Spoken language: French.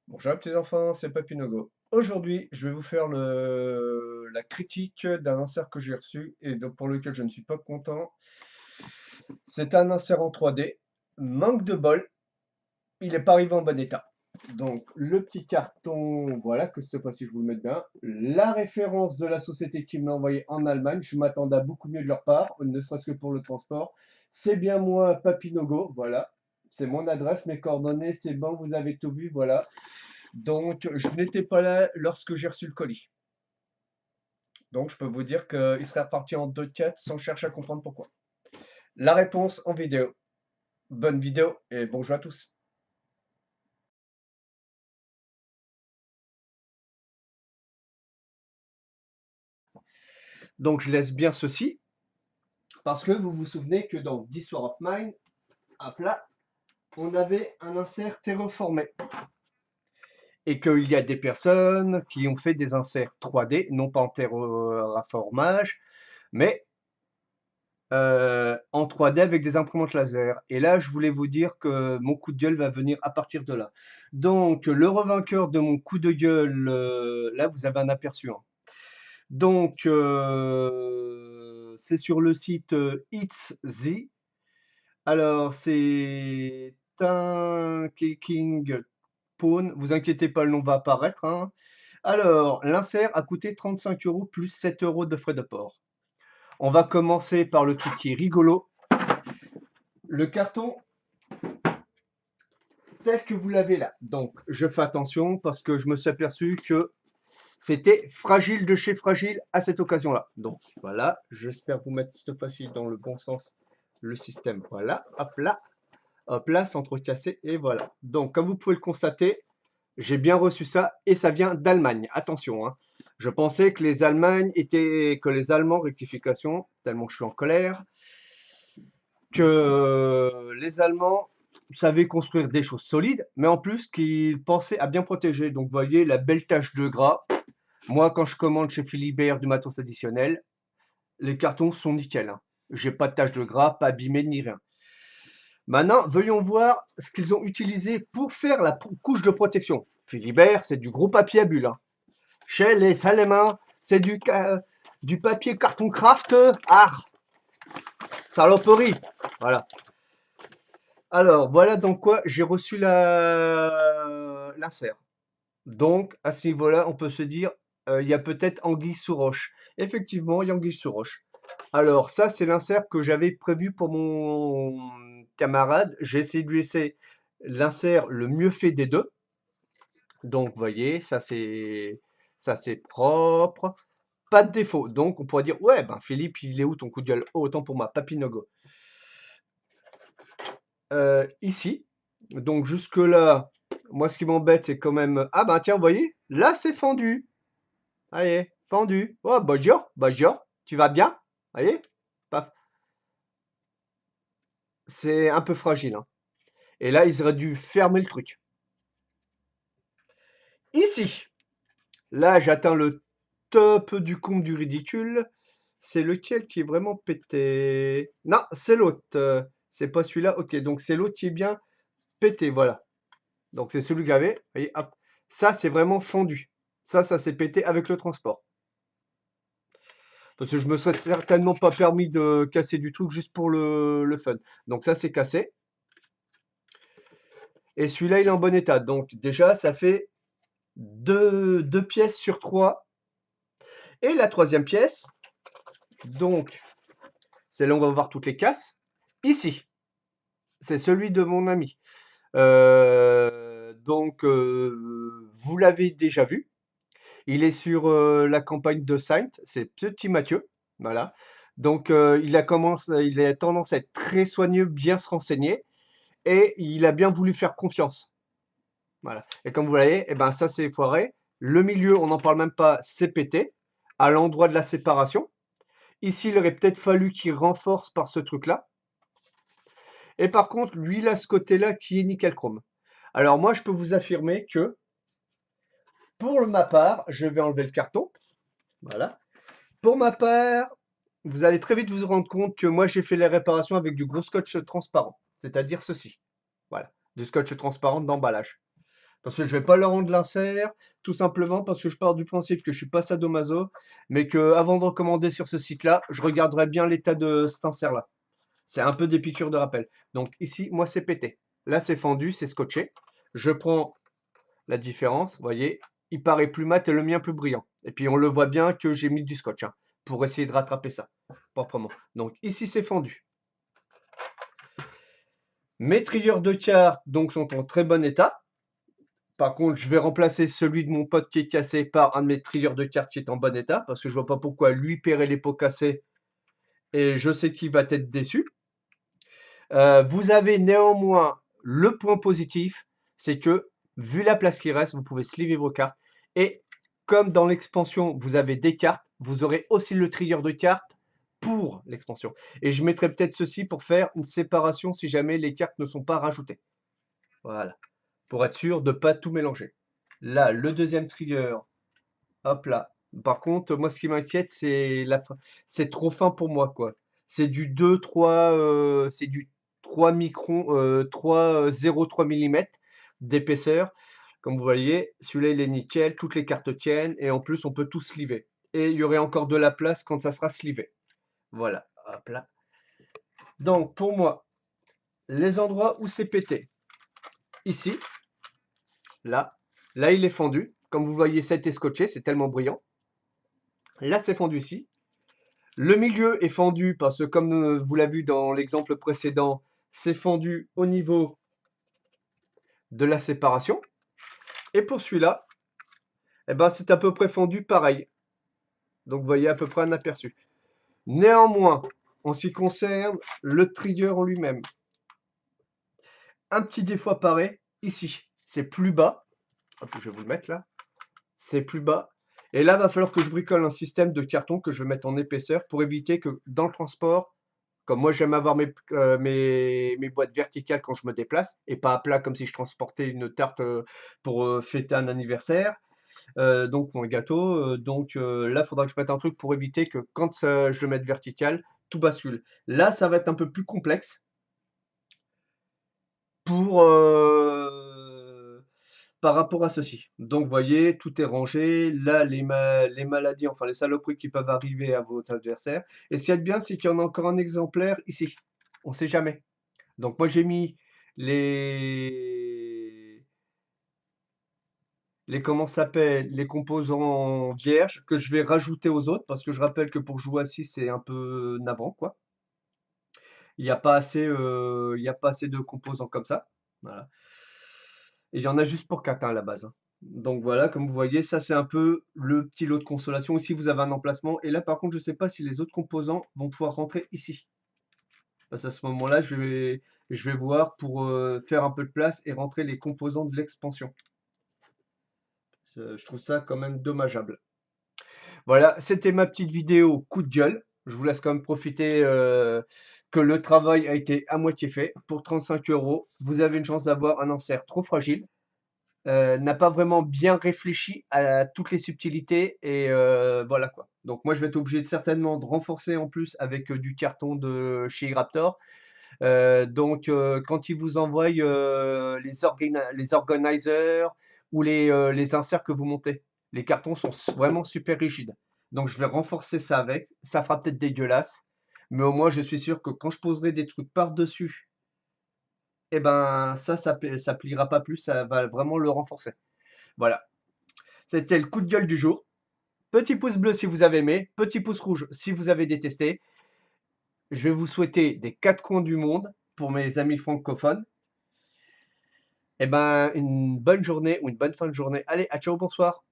Bonjour les petits enfants, c'est Papy Nogo. Aujourd'hui, je vais vous faire la critique d'un insert que j'ai reçu et pour lequel je ne suis pas content. C'est un insert en 3D. Manque de bol, il n'est pas arrivé en bon état. Donc, le petit carton, voilà, que cette fois-ci je vous le mets bien. La référence de la société qui me l'a envoyé en Allemagne, je m'attendais à beaucoup mieux de leur part, ne serait-ce que pour le transport. C'est bien moi, Papy Nogo, voilà. C'est mon adresse, mes coordonnées, c'est bon, vous avez tout vu, voilà. Donc, je n'étais pas là lorsque j'ai reçu le colis. Donc, je peux vous dire qu'il serait reparti en 2-4 sans chercher à comprendre pourquoi. La réponse en vidéo. Bonne vidéo et bonjour à tous. Donc, je laisse bien ceci parce que vous vous souvenez que dans This War of Mine, hop là, on avait un insert terraformé et qu'il y a des personnes qui ont fait des inserts 3D, non pas en terraformage, mais en 3D avec des imprimantes laser. Et là, je voulais vous dire que mon coup de gueule va venir à partir de là. Donc, le revainqueur de mon coup de gueule, là, vous avez un aperçu, hein. Donc, c'est sur le site It's Z. Alors, c'est un King Pawn. Vous inquiétez pas, le nom va apparaître, hein. Alors, l'insert a coûté 35 € plus 7 € de frais de port. On va commencer par le truc qui est rigolo. Le carton tel que vous l'avez là. Donc, je fais attention parce que je me suis aperçu que c'était fragile de chez fragile à cette occasion-là. Donc, voilà, j'espère vous mettre cette fois-ci dans le bon sens le système. Voilà, hop là, sans trop casser, et voilà. Donc, comme vous pouvez le constater, j'ai bien reçu ça et ça vient d'Allemagne. Attention, hein. Je pensais que les Allemands, rectification, tellement je suis en colère, que les Allemands savaient construire des choses solides, mais en plus qu'ils pensaient à bien protéger. Donc, vous voyez, la belle tache de gras. Moi, quand je commande chez Philibert du matos additionnel, les cartons sont nickel, hein. J'ai pas de tache de gras, pas abîmé ni rien. Maintenant, veuillons voir ce qu'ils ont utilisé pour faire la couche de protection. Philibert, c'est du gros papier à bulles, hein. Chez les Allemands, c'est du papier carton craft. Ah, saloperie. Voilà. Alors, voilà dans quoi j'ai reçu l'insert. Donc, à ce niveau-là, on peut se dire, il y a peut-être anguille sous roche. Effectivement, il y a anguille sous roche. Alors, ça, c'est l'insert que j'avais prévu pour mon camarade. J'ai essayé de lui laisser l'insert le mieux fait des deux. Donc, vous voyez, ça c'est propre. Pas de défaut. Donc, on pourrait dire, ouais, ben Philippe, il est où ton coup de gueule? Oh, autant pour moi, Papinogo. Ici. Donc jusque-là, moi ce qui m'embête, c'est quand même. Ah bah tiens, vous voyez, là c'est fendu. Allez, fendu. Oh, bonjour, tu vas bien? Voyez? Paf. C'est un peu fragile, hein. Et là, ils auraient dû fermer le truc. Ici, là, j'atteins le top du comble du ridicule. C'est lequel qui est vraiment pété? Non, c'est l'autre. C'est pas celui-là. Ok, donc c'est l'autre qui est bien pété, voilà. Donc c'est celui que j'avais. Voyez, hop. Ça, c'est vraiment fondu. Ça s'est pété avec le transport. Parce que je me serais certainement pas permis de casser du truc juste pour le fun. Donc ça, c'est cassé. Et celui-là, il est en bon état. Donc déjà, ça fait deux pièces sur 3. Et la troisième pièce, donc, c'est là où on va voir toutes les casses. Ici, c'est celui de mon ami. Donc, vous l'avez déjà vu. Il est sur la campagne de Saint, c'est Petit Mathieu, voilà. Donc il a tendance à être très soigneux, bien se renseigner, et il a bien voulu faire confiance. Voilà. Et comme vous voyez, eh ben ça c'est foiré. Le milieu, on n'en parle même pas, c'est pété, à l'endroit de la séparation. Ici, il aurait peut-être fallu qu'il renforce par ce truc-là. Et par contre, lui, il a ce côté-là qui est nickel chrome. Alors moi, je peux vous affirmer que, pour ma part, je vais enlever le carton. Voilà. Pour ma part, vous allez très vite vous rendre compte que moi j'ai fait les réparations avec du gros scotch transparent, c'est-à-dire ceci. Voilà, du scotch transparent d'emballage. Parce que je vais pas leur rendre l'insert, tout simplement parce que je pars du principe que je suis pas sadomaso, mais que avant de recommander sur ce site-là, je regarderai bien l'état de cet insert-là. C'est un peu des piqûres de rappel. Donc ici, moi, c'est pété. Là, c'est fendu, c'est scotché. Je prends la différence, vous voyez, il paraît plus mat et le mien plus brillant. Et puis, on le voit bien que j'ai mis du scotch, hein, pour essayer de rattraper ça proprement. Donc ici, c'est fendu. Mes trieurs de cartes donc sont en très bon état. Par contre, je vais remplacer celui de mon pote qui est cassé par un de mes trieurs de cartes qui est en bon état, parce que je vois pas pourquoi lui paierait les pots cassés et je sais qu'il va être déçu. Vous avez néanmoins le point positif, c'est que vu la place qui reste, vous pouvez sliver vos cartes. Et comme dans l'expansion, vous avez des cartes, vous aurez aussi le trieur de cartes pour l'expansion. Et je mettrai peut-être ceci pour faire une séparation si jamais les cartes ne sont pas rajoutées. Voilà, pour être sûr de ne pas tout mélanger. Là, le deuxième trigger, hop là. Par contre, moi, ce qui m'inquiète, c'est c'est trop fin pour moi, quoi. C'est du 2-3, c'est du 3 microns, 0,3 mm d'épaisseur. Comme vous voyez, celui-là, il est nickel, toutes les cartes tiennent, et en plus, on peut tout sliver. Et il y aurait encore de la place quand ça sera slivé. Voilà, hop là. Donc, pour moi, les endroits où c'est pété, ici, là, là, il est fendu. Comme vous voyez, ça a été scotché, c'est tellement brillant. Là, c'est fendu ici. Le milieu est fendu parce que, comme vous l'avez vu dans l'exemple précédent, c'est fendu au niveau de la séparation. Et pour celui-là, eh ben, c'est à peu près fendu pareil. Donc, vous voyez à peu près un aperçu. Néanmoins, en ce qui concerne le trigger en lui-même, un petit défaut apparaît ici. C'est plus bas. Hop, je vais vous le mettre là. C'est plus bas. Et là, il va falloir que je bricole un système de carton que je vais mettre en épaisseur pour éviter que dans le transport, comme moi j'aime avoir mes boîtes verticales quand je me déplace et pas à plat comme si je transportais une tarte pour fêter un anniversaire, donc ou un gâteau. Là, il faudra que je mette un truc pour éviter que quand je le mette vertical, tout bascule. Là, ça va être un peu plus complexe pour par rapport à ceci. Donc, vous voyez, tout est rangé. Là, les maladies, enfin les saloperies qui peuvent arriver à vos adversaires. Et ce qu'il y a de bien, c'est qu'il y en a encore un exemplaire ici. On ne sait jamais. Donc, moi, j'ai mis comment ça s'appelle, les composants vierges que je vais rajouter aux autres parce que je rappelle que pour jouer à 6, c'est un peu navrant, quoi. Il n'y a pas assez, il y a pas assez de composants comme ça. Voilà. Et il y en a juste pour 4 à la base, hein. Donc voilà, comme vous voyez, ça c'est un peu le petit lot de consolation. Ici, vous avez un emplacement. Et là, par contre, je ne sais pas si les autres composants vont pouvoir rentrer ici. Parce qu'à ce moment-là, je vais voir pour faire un peu de place et rentrer les composants de l'expansion. Je trouve ça quand même dommageable. Voilà, c'était ma petite vidéo coup de gueule. Je vous laisse quand même profiter que le travail a été à moitié fait. Pour 35 €, vous avez une chance d'avoir un insert trop fragile. N'a pas vraiment bien réfléchi à toutes les subtilités et voilà quoi. Donc moi je vais être obligé certainement de renforcer en plus avec du carton de chez Raptor. Quand ils vous envoient les organizers ou les inserts que vous montez, les cartons sont vraiment super rigides. Donc je vais renforcer ça avec. Ça fera peut-être dégueulasse, mais au moins je suis sûr que quand je poserai des trucs par-dessus, eh ben ça pliera pas plus, ça va vraiment le renforcer. Voilà, c'était le coup de gueule du jour. Petit pouce bleu si vous avez aimé, petit pouce rouge si vous avez détesté. Je vais vous souhaiter des 4 coins du monde pour mes amis francophones. Eh ben, une bonne journée ou une bonne fin de journée. Allez, à ciao, bonsoir.